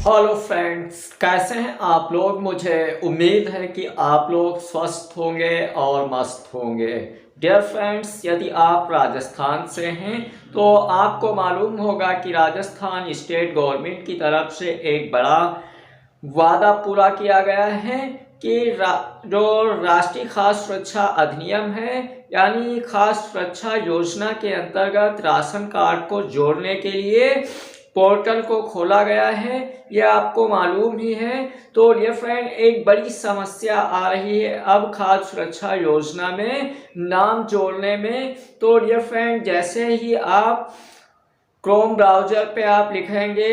Hello friends, कैसे हैं आप लोग। मुझे उम्मीद है कि आप लोग स्वस्थ होंगे और मस्त होंगे। डियर फ्रेंड्स, यदि आप राजस्थान से हैं तो आपको मालूम होगा कि राजस्थान स्टेट गवर्नमेंट की तरफ से एक बड़ा वादा पूरा किया गया है कि जो राष्ट्रीय खाद्य सुरक्षा अधिनियम है, यानी खाद्य सुरक्षा योजना के अंतर्गत राशन कार्ड को जोड़ने के लिए पोर्टल को खोला गया है। यह आपको मालूम ही है। तो डियर फ्रेंड, एक बड़ी समस्या आ रही है अब खाद्य सुरक्षा योजना में नाम जोड़ने में। तो डियर फ्रेंड, जैसे ही आप क्रोम ब्राउजर पे आप लिखेंगे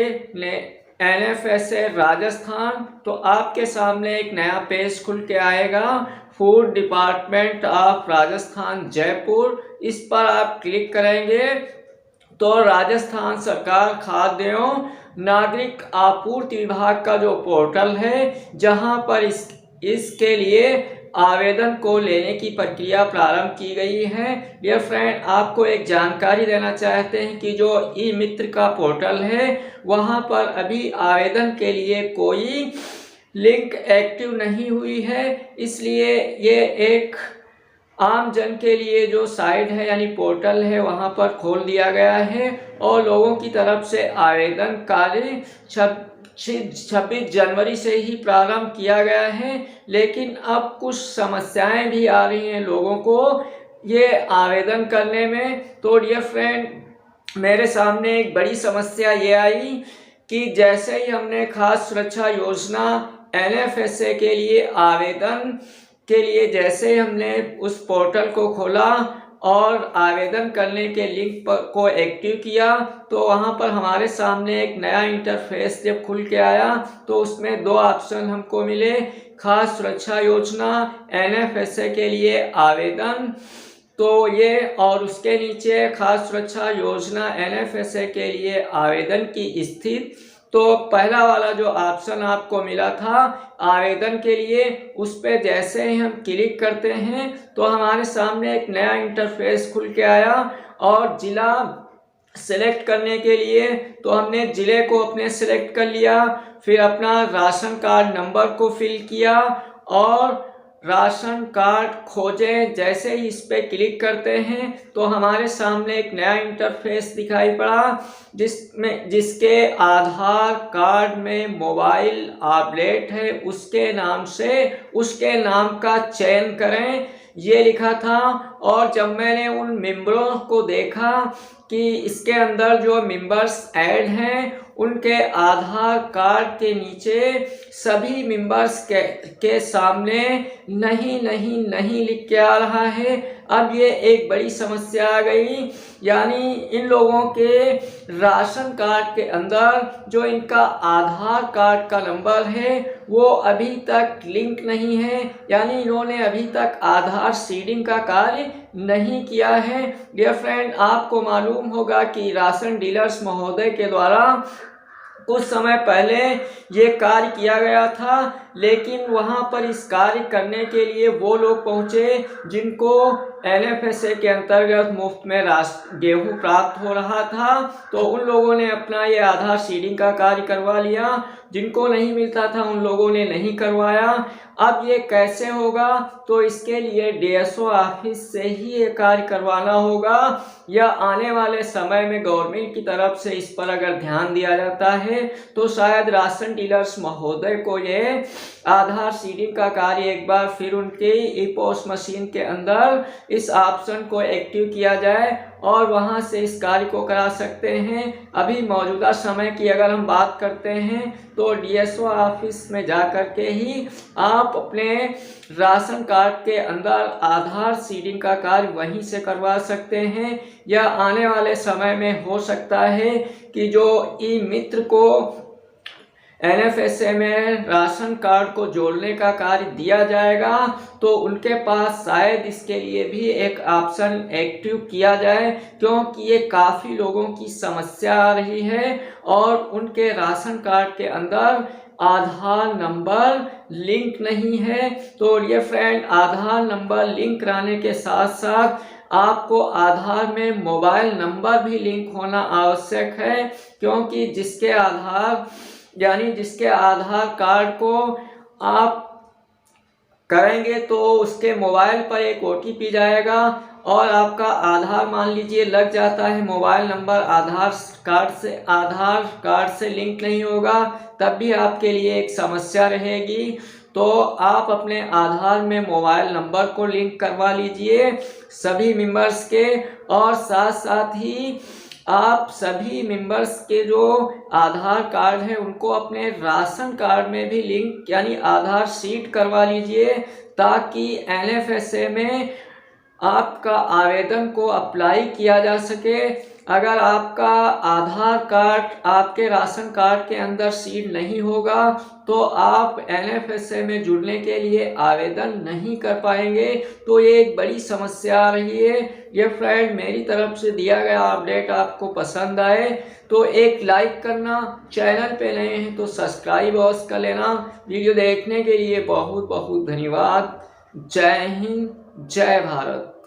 NFSA राजस्थान, तो आपके सामने एक नया पेज खुल के आएगा, food department of Rajasthan Jaipur. इस पर आप क्लिक करेंगे तो राजस्थान सरकार खाद्य एवं नागरिक आपूर्ति विभाग का जो पोर्टल है, जहां पर इसके लिए आवेदन को लेने की प्रक्रिया प्रारंभ की गई है। डियर फ्रेंड, आपको एक जानकारी देना चाहते हैं कि जो ई मित्र का पोर्टल है, वहां पर अभी आवेदन के लिए कोई लिंक एक्टिव नहीं हुई है। इसलिए ये एक आम जन के लिए जो साइट है यानी पोर्टल है, वहां पर खोल दिया गया है और लोगों की तरफ से आवेदन कार्य 26 जनवरी से ही प्रारंभ किया गया है। लेकिन अब कुछ समस्याएं भी आ रही हैं लोगों को ये आवेदन करने में। तो डियर फ्रेंड, मेरे सामने एक बड़ी समस्या ये आई कि जैसे ही हमने खाद्य सुरक्षा योजना NFSA के लिए आवेदन के लिए जैसे हमने उस पोर्टल को खोला और आवेदन करने के लिंक को एक्टिव किया, तो वहां पर हमारे सामने एक नया इंटरफेस जब खुल के आया तो उसमें दो ऑप्शन हमको मिले, खाद्य सुरक्षा योजना NFSA के लिए आवेदन, तो ये, और उसके नीचे खाद्य सुरक्षा योजना NFSA के लिए आवेदन की स्थिति। तो पहला वाला जो ऑप्शन आपको मिला था आवेदन के लिए, उस पर जैसे ही हम क्लिक करते हैं तो हमारे सामने एक नया इंटरफेस खुल के आया और जिला सेलेक्ट करने के लिए तो हमने जिले को अपने सेलेक्ट कर लिया, फिर अपना राशन कार्ड नंबर को फिल किया और राशन कार्ड खोजें। जैसे ही इस पे क्लिक करते हैं तो हमारे सामने एक नया इंटरफेस दिखाई पड़ा, जिसके आधार कार्ड में मोबाइल अपडेट है उसके नाम से उसके नाम का चयन करें, ये लिखा था। और जब मैंने उन मेंबरों को देखा कि इसके अंदर जो मेंबर्स ऐड हैं उनके आधार कार्ड के नीचे सभी मेंबर्स के सामने नहीं नहीं नहीं लिख के आ रहा है। अब ये एक बड़ी समस्या आ गई, यानी इन लोगों के राशन कार्ड के अंदर जो इनका आधार कार्ड का नंबर है वो अभी तक लिंक नहीं है, यानी इन्होंने अभी तक आधार सीडिंग का कार्य नहीं किया है। डियर फ्रेंड, आपको मालूम होगा कि राशन डीलर्स महोदय के द्वारा कुछ समय पहले ये कार्य किया गया था, लेकिन वहां पर इस कार्य करने के लिए वो लोग पहुंचे जिनको NFSA के अंतर्गत मुफ्त में गेहूं प्राप्त हो रहा था, तो उन लोगों ने अपना ये आधार सीडिंग का कार्य करवा लिया। जिनको नहीं मिलता था उन लोगों ने नहीं करवाया। अब ये कैसे होगा, तो इसके लिए DSO ऑफिस से ही ये कार्य करवाना होगा, या आने वाले समय में गवर्नमेंट की तरफ से इस पर अगर ध्यान दिया जाता है तो शायद राशन डीलर्स महोदय को ये आधार सीडिंग का कार्य एक बार फिर उनके ई-पोस्ट मशीन के अंदर इस ऑप्शन को एक्टिव किया जाए और वहां से इस कार्य को करा सकते हैं। अभी मौजूदा समय की अगर हम बात करते हैं तो DSO ऑफिस में जाकर के ही आप अपने राशन कार्ड के अंदर आधार सीडिंग का कार्य वहीं से करवा सकते हैं, या आने वाले समय में हो सकता है कि जो ई मित्र को NFSA में राशन कार्ड को जोड़ने का कार्य दिया जाएगा तो उनके पास शायद इसके लिए भी एक ऑप्शन एक्टिव किया जाए, क्योंकि ये काफ़ी लोगों की समस्या आ रही है और उनके राशन कार्ड के अंदर आधार नंबर लिंक नहीं है। तो ये फ्रेंड, आधार नंबर लिंक कराने के साथ साथ आपको आधार में मोबाइल नंबर भी लिंक होना आवश्यक है, क्योंकि जिसके आधार यानी जिसके आधार कार्ड को आप करेंगे तो उसके मोबाइल पर एक OTP जाएगा और आपका आधार मान लीजिए लग जाता है, मोबाइल नंबर आधार कार्ड से लिंक नहीं होगा, तब भी आपके लिए एक समस्या रहेगी। तो आप अपने आधार में मोबाइल नंबर को लिंक करवा लीजिए सभी मेंबर्स के, और साथ साथ ही आप सभी मेंबर्स के जो आधार कार्ड है उनको अपने राशन कार्ड में भी लिंक यानी आधार शीट करवा लीजिए, ताकि NFSA में आपका आवेदन को अप्लाई किया जा सके। अगर आपका आधार कार्ड आपके राशन कार्ड के अंदर सीड नहीं होगा तो आप NFSA में जुड़ने के लिए आवेदन नहीं कर पाएंगे। तो ये एक बड़ी समस्या आ रही है। ये फ्रेंड मेरी तरफ से दिया गया अपडेट आपको पसंद आए तो एक लाइक करना, चैनल पे नए हैं तो सब्सक्राइब अवश्य कर लेना। वीडियो देखने के लिए बहुत बहुत धन्यवाद। जय हिंद, जय भारत।